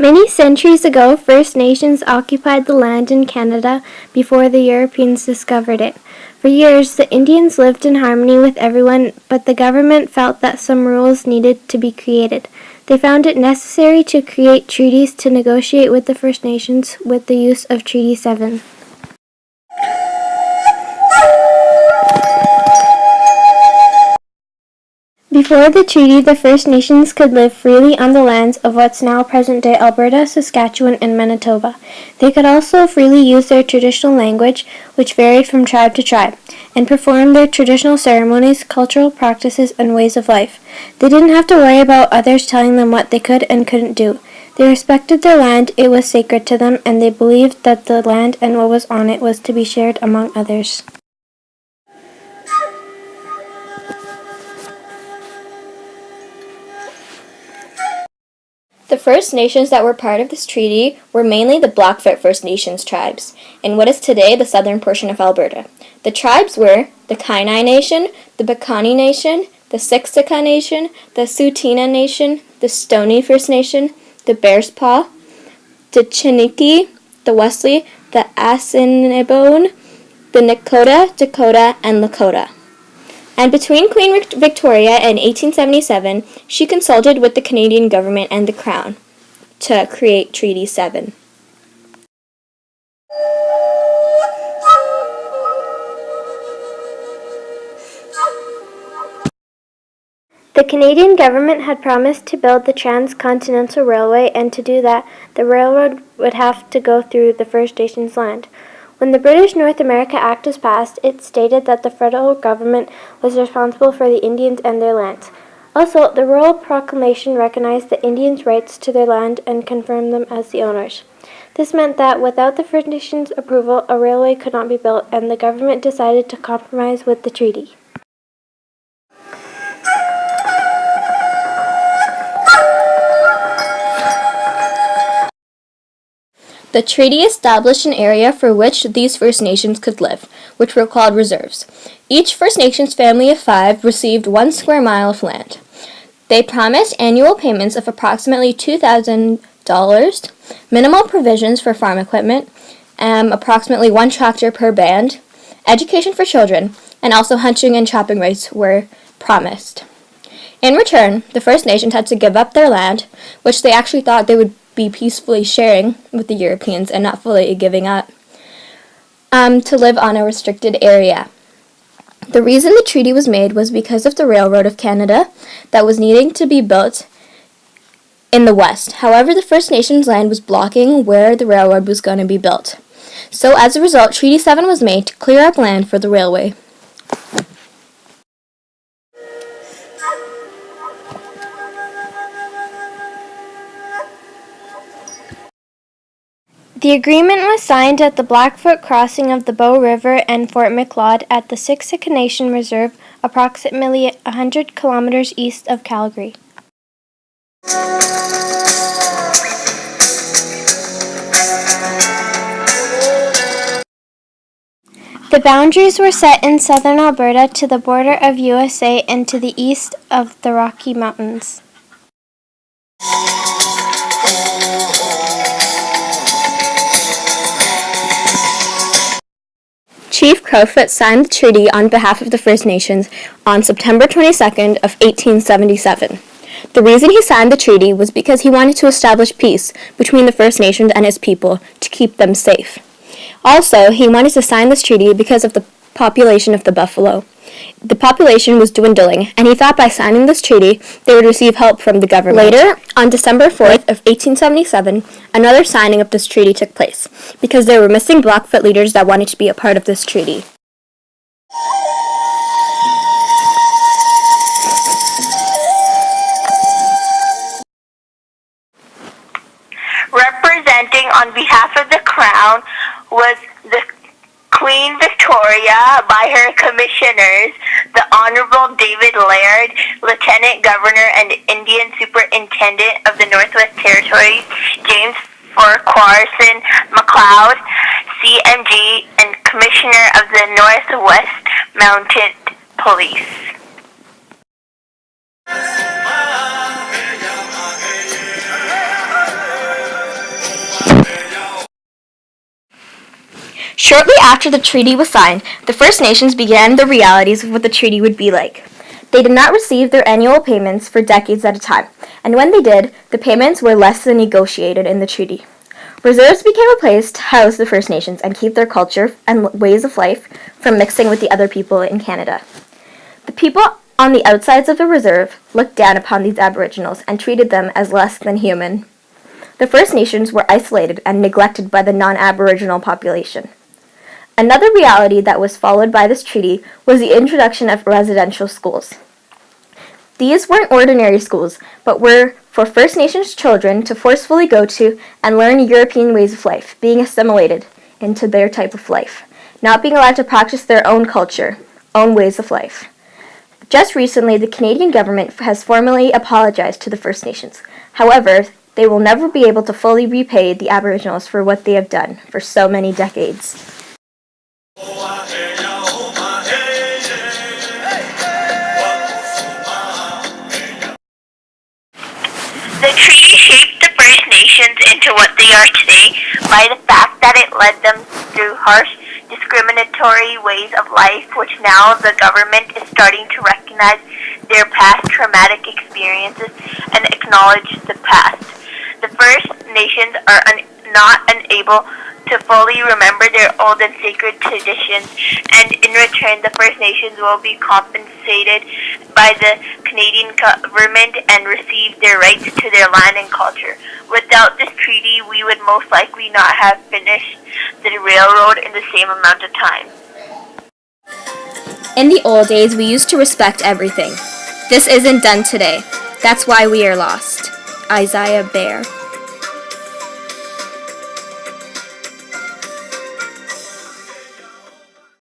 Many centuries ago, First Nations occupied the land in Canada before the Europeans discovered it. For years, the Indians lived in harmony with everyone, but the government felt that some rules needed to be created. They found it necessary to create treaties to negotiate with the First Nations with the use of Treaty 7. Before the treaty, the First Nations could live freely on the lands of what's now present-day Alberta, Saskatchewan, and Manitoba. They could also freely use their traditional language, which varied from tribe to tribe, and perform their traditional ceremonies, cultural practices, and ways of life. They didn't have to worry about others telling them what they could and couldn't do. They respected their land, it was sacred to them, and they believed that the land and what was on it was to be shared among others. The First Nations that were part of this treaty were mainly the Blackfoot First Nations tribes, in what is today the southern portion of Alberta. The tribes were the Kainai Nation, the Piikani Nation, the Siksika Nation, the Tsuut'ina Nation, the Stoney First Nation, the Bearspaw, the Chiniki, the Wesley, the Assiniboine, the Nakota, Dakota, and Lakota. And between Queen Victoria in 1877, she consulted with the Canadian government and the Crown to create Treaty 7. The Canadian government had promised to build the Transcontinental Railway, and to do that, the railroad would have to go through the First Nations land. When the British North America Act was passed, it stated that the federal government was responsible for the Indians and their lands. Also, the Royal Proclamation recognized the Indians' rights to their land and confirmed them as the owners. This meant that without the First Nations' approval, a railway could not be built, and the government decided to compromise with the treaty. The treaty established an area for which these First Nations could live, which were called reserves. Each First Nations family of 5 received 1 square mile of land. They promised annual payments of approximately $2,000, minimal provisions for farm equipment, approximately 1 tractor per band, education for children, and also hunting and chopping rights were promised. In return, the First Nations had to give up their land, which they actually thought they would be peacefully sharing with the Europeans and not fully giving up, to live on a restricted area. The reason the treaty was made was because of the Railroad of Canada that was needing to be built in the west. However, the First Nations land was blocking where the railroad was going to be built. So as a result, Treaty 7 was made to clear up land for the railway. The agreement was signed at the Blackfoot crossing of the Bow River and Fort Macleod at the Siksika Nation Reserve, approximately 100 kilometers east of Calgary. The boundaries were set in southern Alberta to the border of USA and to the east of the Rocky Mountains. Chief Crowfoot signed the treaty on behalf of the First Nations on September 22nd of 1877. The reason he signed the treaty was because he wanted to establish peace between the First Nations and his people to keep them safe. Also, he wanted to sign this treaty because of the population of the buffalo. The population was dwindling, and he thought by signing this treaty, they would receive help from the government. Later, on December 4th of 1877, another signing of this treaty took place, because there were missing Blackfoot leaders that wanted to be a part of this treaty. Representing on behalf of the Crown was the Queen Victoria by her commissioners, the Honorable David Laird, Lieutenant Governor and Indian Superintendent of the Northwest Territories, James Farquharson McLeod, CMG, and Commissioner of the Northwest Mounted Police. Shortly after the treaty was signed, the First Nations began the realities of what the treaty would be like. They did not receive their annual payments for decades at a time, and when they did, the payments were less than negotiated in the treaty. Reserves became a place to house the First Nations and keep their culture and ways of life from mixing with the other people in Canada. The people on the outsides of the reserve looked down upon these Aboriginals and treated them as less than human. The First Nations were isolated and neglected by the non-Aboriginal population. Another reality that was followed by this treaty was the introduction of residential schools. These weren't ordinary schools, but were for First Nations children to forcefully go to and learn European ways of life, being assimilated into their type of life, not being allowed to practice their own culture, own ways of life. Just recently, the Canadian government has formally apologized to the First Nations. However, they will never be able to fully repay the Aboriginals for what they have done for so many decades. The treaty shaped the First Nations into what they are today by the fact that it led them through harsh, discriminatory ways of life, which now the government is starting to recognize their past traumatic experiences and acknowledge the past. The First Nations are not unable to fully remember their old and sacred traditions, and in return the First Nations will be compensated by the Canadian government and receive their rights to their land and culture. Without this treaty, we would most likely not have finished the railroad in the same amount of time. In the old days, we used to respect everything. This isn't done today. That's why we are lost. Isaiah Bear.